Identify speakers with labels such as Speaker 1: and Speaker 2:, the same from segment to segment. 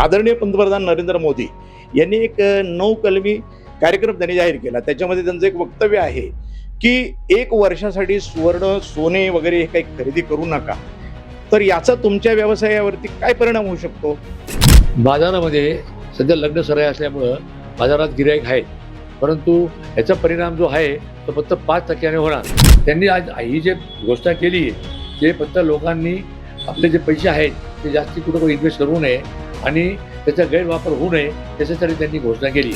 Speaker 1: आदरणीय पंतप्रधान नरेंद्र मोदी यांनी एक नवकलमी कार्यक्रम त्यांनी जाहीर केला। त्याच्यामध्ये त्यांचं एक वक्तव्य आहे की 1 वर्षासाठी सुवर्ण सोने वगैरे हे काही खरेदी करू नका। तर याचा तुमच्या व्यवसायावरती काय परिणाम होऊ शकतो?
Speaker 2: बाजारामध्ये सध्या लग्न सराई असल्यामुळं बाजारात गिराईक आहे, परंतु याचा परिणाम जो आहे तो फक्त 5% होणार। त्यांनी आज ही जे घोषणा केली ते फक्त लोकांनी आपले जे पैसे आहेत ते जास्ती कुठं इन्व्हेस्ट करू नये आणि त्याचा गैरवापर होऊ नये त्याच्यासाठी त्यांनी घोषणा केली।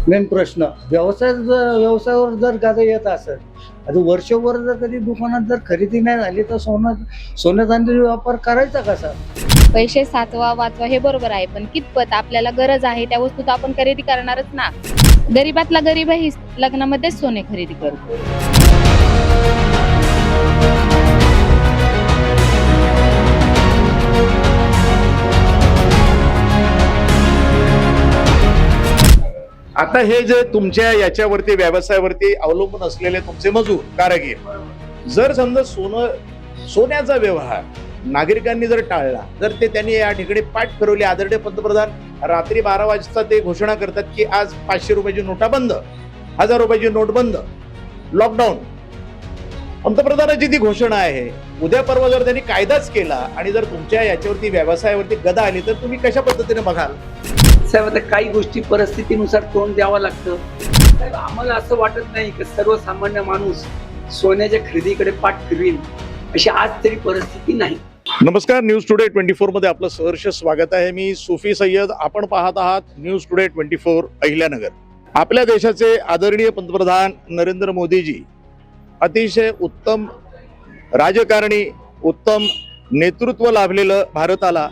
Speaker 3: मेन प्रश्न व्यवसायावर जर गाजा येत असेल, आता वर्षभर जर कधी दुकानात जर खरेदी नाही झाली तर सोन्या चांदीचा व्यापार करायचा कसा?
Speaker 4: पैसे साचवा वाचवा हे बरोबर आहे, पण कितपत आपल्याला गरज आहे त्या वस्तू तर आपण खरेदी करणारच ना। गरीबातला गरीबही लग्नामध्येच सोने खरेदी करतो।
Speaker 1: आता हे जे तुमच्या याच्यावरती व्यवसायावरती अवलंबून असलेले तुमचे मजूर कारागीर, जर समजा सोन्याचा व्यवहार नागरिकांनी जर टाळला, जर ते त्यांनी या ठिकाणी पाठ फिरवली, आदरणीय पंतप्रधान रात्री 12 वाजता ते घोषणा करतात की आज 500 रुपयाची नोटा बंद, 1000 रुपयाची नोट बंद, लॉकडाऊन, पंतप्रधानाची ती घोषणा आहे। उद्या परवा जर त्यांनी कायदाच केला आणि जर तुमच्या याच्यावरती व्यवसायावरती गदा आली तर तुम्ही कशा पद्धतीने बघाल?
Speaker 5: साहेब, आता काही गोष्टी परिस्थितीनुसार तोंड द्यावं लागतं। साहेब, आम्हाला असं वाटत नाही की सर्वसामान्य माणूस सोन्याच्या खरेदीकडे पाठ फिरवेल अशी आज तरी परिस्थिती नाही।
Speaker 1: नमस्कार, न्यूज टुडे 24 मध्ये आपलं सहर्ष स्वागत आहे। मी सुफी सय्यद, आपण पाहत आहात न्यूज टुडे 24 अहिल्यानगर। आपल्या देशाचे आदरणीय पंतप्रधान नरेंद्र मोदीजी अतिशय उत्तम राजकारणी, उत्तम नेतृत्व लाभलेलं भारताला,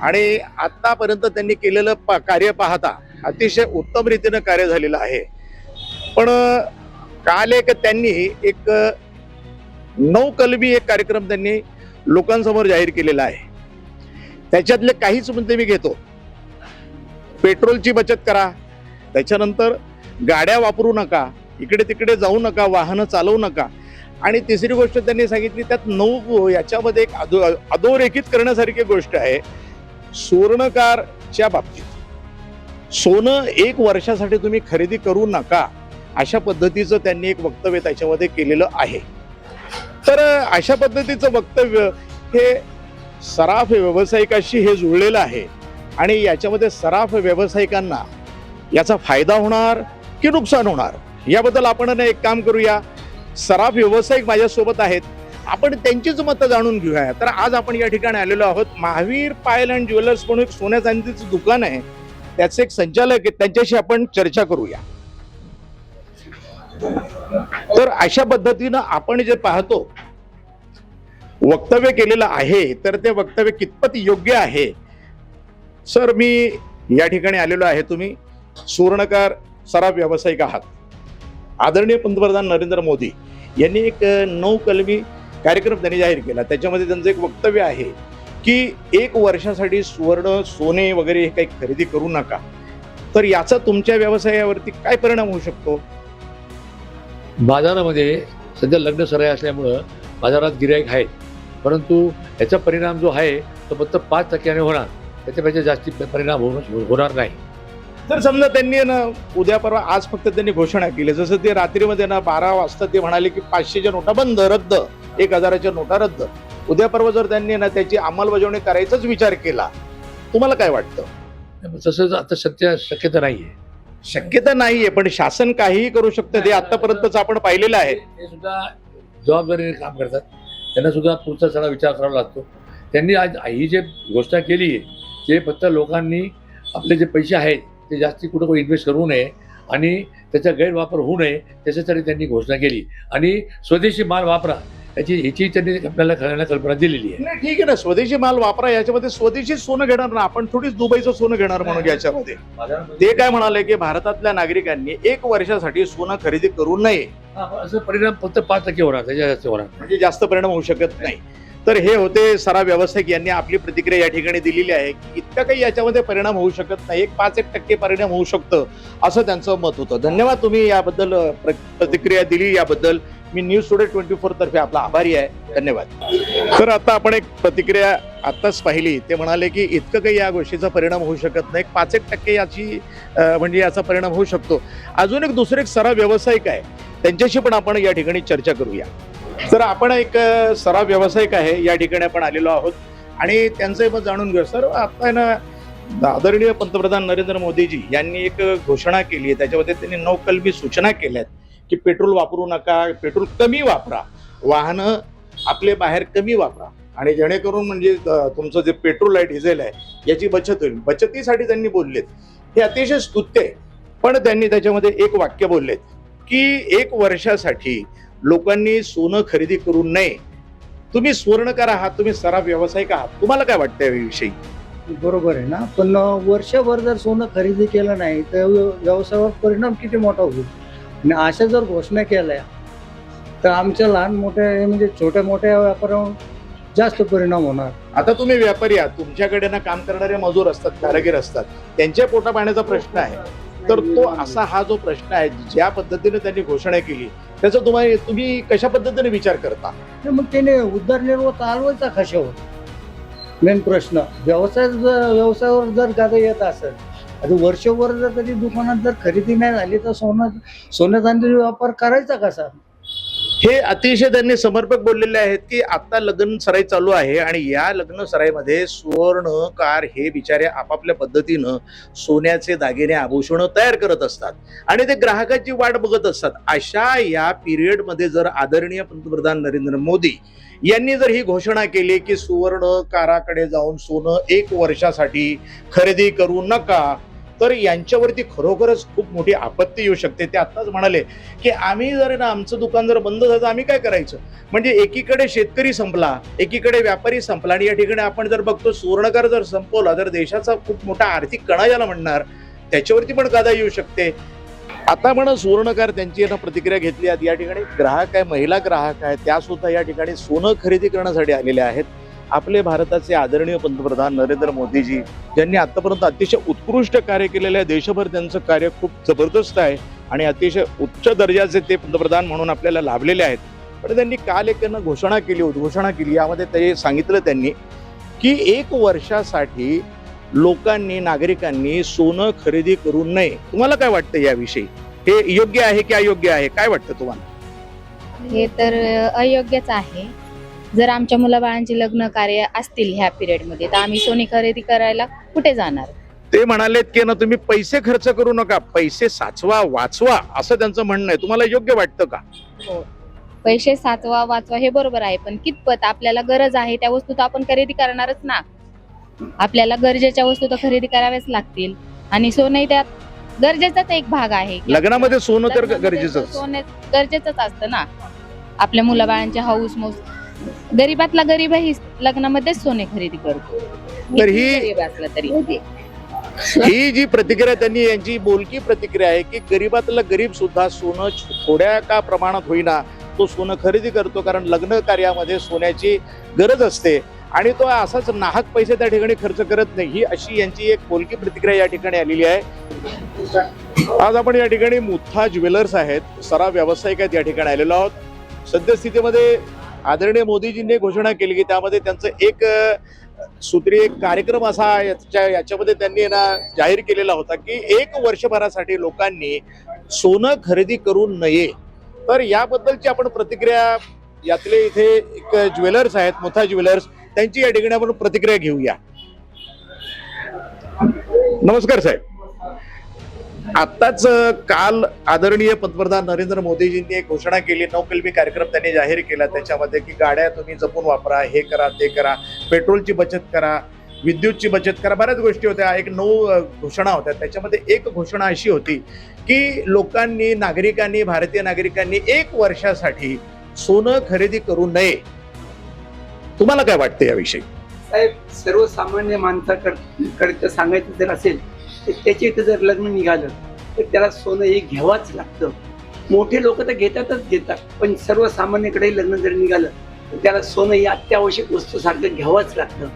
Speaker 1: आणि आतापर्यंत त्यांनी केलेलं कार्य पाहता अतिशय उत्तम रीतीने कार्य झालेलं आहे। पण काल त्यांनी एक नवकलमी एक कार्यक्रम त्यांनी लोकांसमोर जाहीर केलेला आहे। त्याच्यातले काहीच मुद्दे मी घेतो। पेट्रोलची बचत करा, त्याच्यानंतर गाड्या वापरू नका, इकडे तिकडे जाऊ नका, वाहनं चालवू नका, आणि तिसरी गोष्ट त्यांनी सांगितली त्यात याच्यामध्ये एक अधोरेखित करण्यासारखी गोष्ट आहे। सुवर्णकारच्या बाबतीत सोनं 1 वर्षासाठी तुम्ही खरेदी करू नका अशा पद्धतीचं त्यांनी एक वक्तव्य त्याच्यामध्ये केलेलं आहे। तर अशा पद्धतीचं वक्तव्य हे सराफ व्यावसायिकाशी हे जुळलेलं आहे, आणि याच्यामध्ये सराफ व्यावसायिकांना याचा फायदा होणार की नुकसान होणार याबद्दल आपण एक काम करूया। सराफ व्यावसायिक माझ्यासोबत आहेत, आपण त्यांचीच मतं जाणून घेऊया। तर आज आपण या ठिकाणी आलेलो आहोत, महावीर पायल अँड ज्वेलर्स म्हणून एक सोन्या चांदीचं दुकान आहे, त्याचे एक संचालक आहेत, त्यांच्याशी आपण चर्चा करूया। तर अशा पद्धतीनं आपण जे पाहतो वक्तव्य केलेलं आहे, तर ते वक्तव्य कितपत योग्य आहे? सर, मी या ठिकाणी आलेलो आहे, तुम्ही सुवर्णकार सराफ व्यावसायिक आहात। आदरणीय पंतप्रधान नरेंद्र मोदी यांनी एक नवकलमी कार्यक्रम त्यांनी जाहीर केला। त्याच्यामध्ये त्यांचं एक वक्तव्य आहे की 1 वर्षासाठी सुवर्ण सोने वगैरे हे काही खरेदी करू नका। तर याचा तुमच्या व्यवसायावरती काय परिणाम होऊ शकतो?
Speaker 2: बाजारामध्ये सध्या लग्न सराई असल्यामुळं बाजारात गिराईक आहेत, परंतु याचा परिणाम जो आहे तो फक्त 5% होणार, त्याच्यापेक्षा जास्ती परिणाम होणार नाही।
Speaker 1: जर समजा त्यांनी ना उद्या परवा, आज फक्त त्यांनी घोषणा केली, जसं ते रात्रीमध्ये ना 12 वाजता ते म्हणाले की 500च्या नोटा बंद, रद्द, 1000च्या नोटा रद्द, उद्या परवा जर त्यांनी ना त्याची अंमलबजावणी करायचाच विचार केला, तुम्हाला काय वाटतं?
Speaker 2: तसंच आता शक्यता नाहीये।
Speaker 1: शक्यता नाहीये, पण शासन काहीही करू शकतं, ते आतापर्यंतच आपण पाहिलेलं आहे।
Speaker 2: ते सुद्धा जबाबदारीने काम करतात, त्यांना सुद्धा पुढचा सगळा विचार करावा लागतो। त्यांनी आज ही जे घोषणा केली ते फक्त लोकांनी आपले जे पैसे आहेत ते जास्ती कुठं इन्व्हेस्ट करू नये आणि त्याचा गैरवापर होऊ नये त्याच्यासाठी त्यांनी घोषणा केली, आणि स्वदेशी माल वापरा याची त्यांनी आपल्याला खऱ्याला कल्पना दिलेली आहे.
Speaker 1: नाही ठीक आहे ना, स्वदेशी माल वापरा, याच्यामध्ये स्वदेशी सोनं घेणार ना आपण, थोडीच दुबईचं सोनं घेणार म्हणून याच्यामध्ये. ते काय म्हणाले की भारतातल्या नागरिकांनी 1 वर्षासाठी सोनं खरेदी करू नये,
Speaker 2: असं परिणाम फक्त 5% होणार, त्याच्या जास्त होणार.
Speaker 1: म्हणजे जास्त परिणाम होऊ शकत नाही. तर हे होते सरा व्यावसायिक यांनी आपली प्रतिक्रिया या ठिकाणी दिलेली आहे की इतका काही याच्यामध्ये परिणाम होऊ शकत नाही, 1-5% परिणाम होऊ शकतं असं त्यांचं मत होतं. धन्यवाद, तुम्ही याबद्दल प्रतिक्रिया दिली याबद्दल मी न्यूज टुडे 24 तर्फे आपला आभारी आहे. धन्यवाद. तर आता आपण एक प्रतिक्रिया आत्ताच पाहिली, ते म्हणाले की इतकं काही या गोष्टीचा परिणाम होऊ शकत नाही, 5% याची म्हणजे याचा परिणाम होऊ शकतो. अजून एक दुसरे एक सरा व्यावसायिक आहे, त्यांच्याशी पण आपण या ठिकाणी चर्चा करूया. तर आपण एक सरा व्यावसायिक आहे या ठिकाणी आपण आलेलो आहोत आणि त्यांचं मत जाणून घेऊ. सर, आता ना आदरणीय पंतप्रधान नरेंद्र मोदीजी यांनी एक घोषणा केली आहे, त्याच्यामध्ये त्यांनी 9 कलमी सूचना केल्यात की पेट्रोल वापरू नका, पेट्रोल कमी वापरा, वाहनं आपले बाहेर कमी वापरा आणि जेणेकरून म्हणजे तुमचं जे पेट्रोल आहे, डिझेल आहे, याची बचत होईल. बचतीसाठी त्यांनी बोललेत, हे अतिशय स्तुत्य आहे. पण त्यांनी त्याच्यामध्ये एक वाक्य बोललेत की 1 वर्षासाठी लोकांनी सोनं खरेदी करू नये. तुम्ही स्वर्णकार आहात, तुम्ही सरा व्यावसायिक आहात, तुम्हाला काय वाटतं याविषयी?
Speaker 3: बरोबर आहे ना, पण वर्षभर जर सोनं खरेदी केलं नाही तर व्यवसायावर परिणाम किती मोठा होईल. आणि अशा जर घोषणा केल्या तर आमच्या लहान मोठ्या म्हणजे छोट्या मोठ्या व्यापाऱ्यांवर जास्त परिणाम होणार.
Speaker 1: आता तुम्ही व्यापारी आहात, तुमच्याकडे ना काम करणारे मजूर असतात, कारागीर असतात, त्यांच्या पोटा पाण्याचा प्रश्न आहे. तर तो असा हा जो प्रश्न आहे, ज्या पद्धतीने त्यांनी घोषणा केली त्याचा तुम्ही कशा पद्धतीने विचार करता?
Speaker 3: मग त्याने उदरनिर्वाह चालवायचा कशावर, मेन प्रश्न. व्यवसायावर जर गादा येत असेल, आता वर्षभर जर कधी दुकानात जर खरेदी नाही झाली तर सोन्या चांदीचा व्यापार करायचा कसा?
Speaker 1: हे अतिशय त्यांनी समर्पक बोललेले आहेत की आता लग्न सराई चालू आहे आणि या लग्न सराईमध्ये सुवर्णकार हे बिचारे आपापल्या पद्धतीनं सोन्याचे दागिने आभूषण तयार करत असतात आणि ते ग्राहकाची वाट बघत असतात. अशा या पिरियडमध्ये जर आदरणीय पंतप्रधान नरेंद्र मोदी यांनी जर ही घोषणा केली की सुवर्णकाराकडे जाऊन सोनं 1 वर्षासाठी खरेदी करू नका, तर यांच्यावरती खरोखरच खूप मोठी आपत्ती येऊ शकते. ते आत्ताच म्हणाले की आम्ही जर ना आमचं दुकान जर बंद झालं आम्ही काय करायचं. म्हणजे एकीकडे शेतकरी संपला, एकीकडे व्यापारी संपला आणि या ठिकाणी आपण जर बघतो सुवर्णकार जर संपवला तर देशाचा खूप मोठा आर्थिक कणा ज्याला म्हणणार त्याच्यावरती पण गादा येऊ शकते. आता म्हणा सुवर्णकार त्यांची ना प्रतिक्रिया घेतली आहे. या ठिकाणी ग्राहक आहे, महिला ग्राहक आहे, त्या सुद्धा या ठिकाणी सोनं खरेदी करण्यासाठी आलेल्या आहेत. आपले भारताचे आदरणीय पंतप्रधान नरेंद्र मोदीजी ज्यांनी आतापर्यंत अतिशय उत्कृष्ट कार्य केलेलं आहे, देशभर त्यांचं कार्य खूप जबरदस्त आहे आणि अतिशय उच्च दर्जाचे ते पंतप्रधान म्हणून आपल्याला लाभलेले आहेत. पण त्यांनी काल एक घोषणा केली, उद्घोषणा केली. यामध्ये ते सांगितलं त्यांनी की 1 वर्षासाठी लोकांनी, नागरिकांनी सोनं खरेदी करू नये. तुम्हाला काय वाटतं याविषयी? हे योग्य आहे की अयोग्य आहे, काय वाटतं तुम्हाला?
Speaker 4: हे तर अयोग्यच आहे. जर आमच्या मुलाबाळांची लग्न कार्य असतील ह्या पिरियडमध्ये तर आम्ही सोने खरेदी करायला कुठे जाणार?
Speaker 1: ते म्हणालेत की ना तुम्ही पैसे खर्च करू नका, पैसे साचवा, वाचवा, असं त्यांचं म्हणणं आहे. तुम्हाला योग्य वाटतं का?
Speaker 4: हो, पैसे साचवा, वाचवा हे बरोबर आहे, पण कितपत आपल्याला गरज आहे त्या वस्तू तर आपण खरेदी करणारच ना. आपल्याला गरजेच्या वस्तू तर खरेदी कराव्याच लागतील आणि सोने त्यात गरजेचाच एक भाग आहे.
Speaker 1: लग्नामध्ये सोनं तर
Speaker 4: लग्नामध्ये
Speaker 1: गरजेचं.
Speaker 4: सोने गरजेचंच असतं ना. आपल्या मुलाबाळांचे हाऊस मौस, गरीबातला गरीबही लग्नामध्येच सोने खरेदी करतो.
Speaker 1: तर ही-
Speaker 4: गरीब असला तरी
Speaker 1: ही जी प्रतिक्रिया त्यांनी, यांची बोलकी प्रतिक्रिया आहे की गरीबातला गरीब सुद्धा सोनं थोड्या का प्रमाणात होईना तो सोनं खरेदी करतो, कारण लग्न कार्यामध्ये सोन्याची गरज असते आणि तो असाच नाहक पैसे त्या ठिकाणी खर्च करत नाही. ही अशी यांची एक बोलकी प्रतिक्रिया या ठिकाणी आलेली आहे. आज आपण या ठिकाणी मुथा ज्वेलर्स आहेत, सरा व्यावसायिक आहेत, या ठिकाणी आलेलो आहोत. सद्यस्थितीमध्ये आदरणीय मोदीजींनी घोषणा केली की त्यामध्ये त्यांचं एक सूत्री एक कार्यक्रम असा याच्यामध्ये त्यांनी ना जाहीर केलेला होता की 1 वर्षभरासाठी लोकांनी सोनं खरेदी करू नये. तर याबद्दलची आपण प्रतिक्रिया, यातले इथे एक ज्वेलर्स आहेत, मुथा ज्वेलर्स, त्यांची या ठिकाणी आपण प्रतिक्रिया घेऊया. नमस्कार साहेब. आत्ताच काल आदरणीय पंतप्रधान नरेंद्र मोदीजींनी एक घोषणा केली, 9 कलमी कार्यक्रम त्यांनी जाहीर केला त्याच्यामध्ये की गाड्या तुम्ही जपून वापरा, हे करा, ते करा, पेट्रोलची बचत करा, विद्युतची बचत करा, बऱ्याच गोष्टी होत्या. एक 9 घोषणा होत्या. त्याच्यामध्ये एक घोषणा अशी होती की लोकांनी, नागरिकांनी, भारतीय नागरिकांनी 1 वर्षासाठी सोनं खरेदी करू नये? तुम्हाला काय वाटतं याविषयी?
Speaker 5: साहेब, सर्वसामान्य माणसाकडे सांगायचं जर असेल तर त्याच्या इथं जर लग्न निघालं तर त्याला सोनं हे घ्यावंच लागतं. मोठे लोक तर घेतातच घेतात, पण सर्वसामान्याकडे लग्न जर निघालं तर त्याला सोनं ही अत्यावश्यक वस्तू सारखं घ्यावंच लागतं.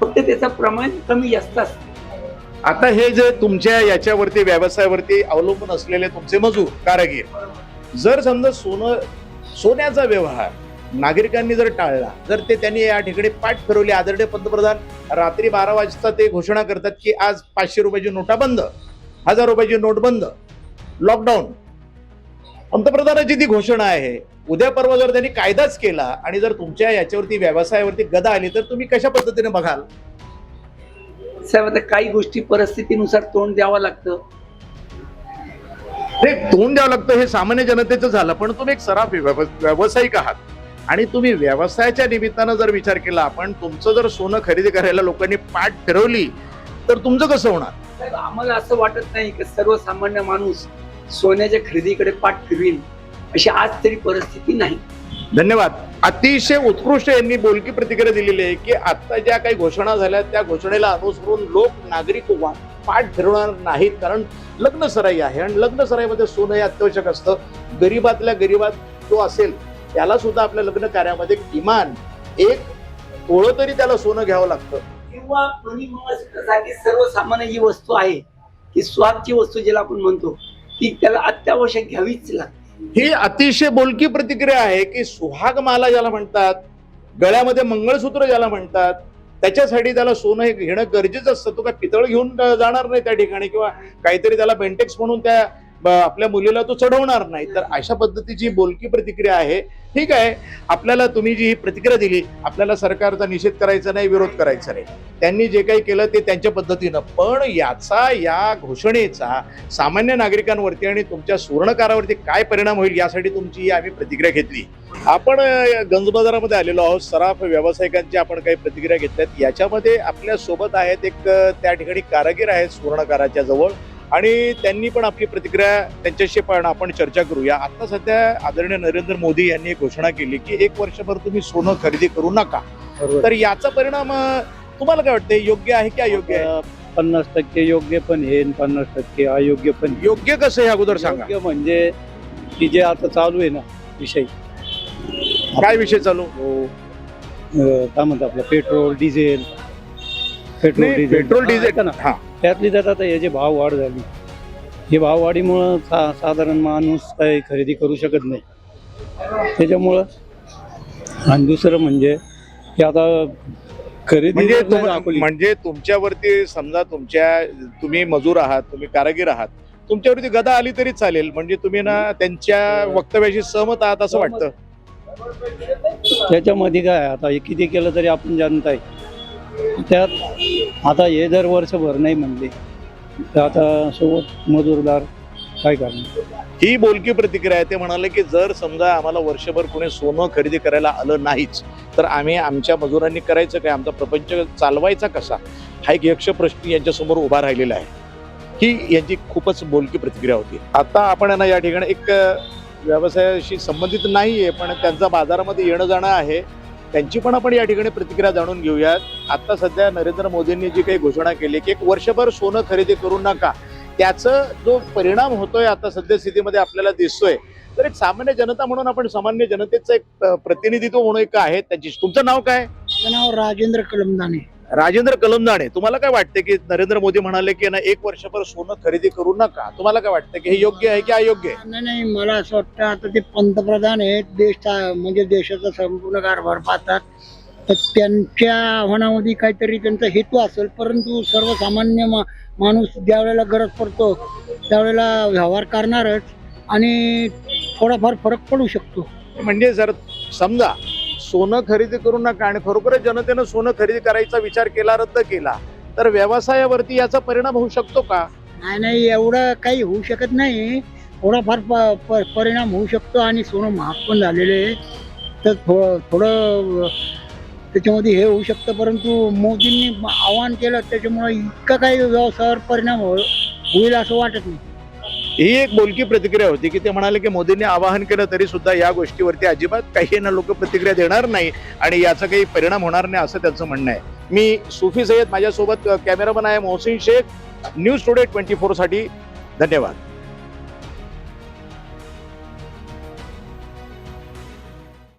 Speaker 5: फक्त त्याचं प्रमाण कमी जास्त असतं.
Speaker 1: आता हे जे तुमच्या याच्यावरती व्यवसायावरती अवलंबून असलेले तुमचे मजूर कारागीर, जर समजा सोन्याचा व्यवहार नागरिकांनी जर टाळला, जर ते त्यांनी या ठिकाणी पाठ फिरवली, आदरणीय पंतप्रधान रात्री 12 वाजता ते घोषणा करतात की आज 500 रुपयाची नोटा बंद, 1000 रुपयाची नोट बंद, लॉकडाऊन. पंतप्रधानांची ती घोषणा आहे. उद्या परवा जर त्यांनी कायदाच केला आणि जर तुमच्या याच्यावरती व्यवसायावरती गदा आली तर तुम्ही कशा पद्धतीने बघाल?
Speaker 5: साहेब, आता काही गोष्टी परिस्थितीनुसार तोंड द्यावं लागतं.
Speaker 1: हे तोंड द्यावं लागतं हे सामान्य जनतेचं झालं, पण तुम्ही एक सराफ व्यावसायिक आहात आणि तुम्ही व्यवसायाच्या निमित्तानं जर विचार केला, आपण तुमचं जर सोनं खरेदी करायला लोकांनी पाठ फिरवली तर तुमचं कसं होणार?
Speaker 5: साहेब, आम्हाला असं वाटत नाही की सर्वसामान्य माणूस सोन्याच्या खरेदीकडे पाठ फिरवील अशी आज तरी परिस्थिती नाही.
Speaker 1: धन्यवाद. अतिशय उत्कृष्ट यांनी बोलकी प्रतिक्रिया दिलेली आहे की आता ज्या काही घोषणा झाल्या त्या घोषणेला अनुसरून नागरिक पाठ फिरवणार नाहीत, कारण लग्न सराई आहे आणि लग्न सराईमध्ये सोनं हे अत्यावश्यक असतं. गरीबातल्या गरीबात जो असेल त्याला सुद्धा आपल्या लग्न कार्यामध्ये किमान 1 तोळं तरी त्याला सोनं घ्यावं लागतं.
Speaker 5: किंवा साठी सर्वसामान्य जी वस्तू आहे की स्वादची वस्तू ज्याला आपण म्हणतो ती त्याला अत्यावश्यक घ्यावीच लागते.
Speaker 1: ही अतिशय बोलकी प्रतिक्रिया आहे की सुहाग माला ज्याला म्हणतात, गळ्यामध्ये मंगळसूत्र ज्याला म्हणतात, त्याच्यासाठी त्याला सोनं हे घेणं गरजेचं असतं. तो काय पितळ घेऊन जाणार नाही त्या ठिकाणी किंवा काहीतरी त्याला बेंटेक्स म्हणून त्या आपल्या मुलीला तो चढवणार नाही. तर अशा पद्धतीची बोलकी प्रतिक्रिया आहे. ठीक आहे, आपल्याला तुम्ही जी ही प्रतिक्रिया दिली, आपल्याला सरकारचा निषेध करायचा नाही, विरोध करायचा नाही. त्यांनी जे काही केलं ते त्यांच्या पद्धतीनं, पण या घोषणेचा सामान्य नागरिकांवरती आणि तुमच्या सुवर्णकारावरती काय परिणाम होईल यासाठी तुमची आम्ही प्रतिक्रिया घेतली. आपण गंज बाजारामध्ये आलेलो आहोत. सराफ व्यावसायिकांची आपण काही प्रतिक्रिया घेतल्यात. याच्यामध्ये आपल्या सोबत आहेत एक त्या ठिकाणी कारागीर आहेत सुवर्णकाराच्या जवळ, आणि त्यांनी पण आपली प्रतिक्रिया त्यांच्याशी पण आपण चर्चा करूया. आता सध्या आदरणीय नरेंद्र मोदी यांनी एक घोषणा केली की 1 वर्षभर तुम्ही सोनं खरेदी करू नका. तर याचा परिणाम तुम्हाला काय वाटतं, योग्य आहे की अयोग्य आहे?
Speaker 3: 50% योग्य पण आहे, 50% अयोग्य पण.
Speaker 1: योग्य कसं आहे अगोदर सांगा.
Speaker 3: योग्य म्हणजे की जे आता चालू आहे ना विषय,
Speaker 1: काय विषय चालू?
Speaker 3: काय म्हणतात आपलं पेट्रोल डिझेल
Speaker 1: पेट्रोल डिझेल हा,
Speaker 3: त्यातली त्यात आता हे जे भाव वाढ झाली, हे भाववाढीमुळं साधारण माणूस काही खरेदी करू शकत नाही. त्याच्यामुळं आणि दुसरं म्हणजे की आता खरेदी
Speaker 1: म्हणजे तुमच्यावरती समजा तुम्ही मजूर आहात, तुम्ही कारागीर आहात, तुमच्यावरती गदा आली तरी चालेल, म्हणजे तुम्ही ना त्यांच्या वक्तव्याशी सहमत आहात असं वाटतं?
Speaker 3: त्याच्यामध्ये काय आता हे किती केलं तरी आपण जनता आहे. त्यात आता हे जर वर्षभर नाही म्हणले तर आता सोबत मजूरदार काय करणार?
Speaker 1: ही बोलकी प्रतिक्रिया आहे. ते म्हणाले की जर समजा आम्हाला वर्षभर कोणी सोनं खरेदी करायला आलं नाहीच तर आम्ही आमच्या मजुरांनी करायचं काय, आमचा प्रपंच चालवायचा कसा, हा एक यक्ष प्रश्न यांच्यासमोर उभा राहिलेला आहे. ही यांची खूपच बोलकी प्रतिक्रिया होती. आता आपण या ठिकाणी एक व्यवसायाशी संबंधित नाहीये पण त्यांचा बाजारामध्ये येणं जाणं आहे, त्यांची पण आपण या ठिकाणी प्रतिक्रिया जाणून घेऊयात. आता सध्या नरेंद्र मोदींनी जी काही घोषणा केली की 1 वर्षभर सोनं खरेदी करू नका, त्याचा जो परिणाम होतोय आता सध्या स्थितीमध्ये आपल्याला दिसतोय, तर एक सामान्य जनता म्हणून आपण सामान्य जनतेचं एक प्रतिनिधित्व म्हणून एक आहे त्याची. तुमचं नाव काय?
Speaker 3: माझं नाव राजेंद्र कलमदाने.
Speaker 1: राजेंद्र कलमदाने, तुम्हाला काय वाटतं की नरेंद्र मोदी म्हणाले की ना 1 वर्षभर सोनं खरेदी करू नका, तुम्हाला काय वाटतं की हे योग्य आहे की अयोग्य आहे?
Speaker 3: नाही, मला असं वाटतं आता ते पंतप्रधान आहेत, म्हणजे देशाचा संपूर्ण कारभार पाहतात, तर त्यांच्या आव्हानामध्ये काहीतरी त्यांचा हेतू असेल, परंतु सर्वसामान्य माणूस ज्या वेळेला गरज पडतो त्यावेळेला व्यवहार करणारच आणि थोडाफार फरक पडू शकतो.
Speaker 1: म्हणजे जर समजा सोनं खरेदी करू नका आणि खरोखरच जनतेनं सोनं खरेदी करायचा विचार केला, रद्द केला, तर व्यवसायावरती याचा परिणाम होऊ शकतो का?
Speaker 3: नाही एवढं काही होऊ शकत नाही, थोडाफार परिणाम होऊ शकतो आणि सोनं महाग पण झालेले आहे, तर थोडं त्याच्यामध्ये हे होऊ शकतं. परंतु मोदींनी आवाहन केलं त्याच्यामुळे इतका काही व्यवसायावर परिणाम होईल असं वाटत नाही.
Speaker 1: ही एक बोलकी प्रतिक्रिया होती की ते म्हणाले की मोदींनी आवाहन केलं तरी सुद्धा या गोष्टीवरती अजिबात काही ना लोक प्रतिक्रिया देणार नाही आणि याचा काही परिणाम होणार नाही असं त्यांचं म्हणणं आहे. मी सुफी सय्यद, माझ्यासोबत कॅमेरामन आहे मोहसिन शेख. न्यूज टुडे 24 साठी धन्यवाद.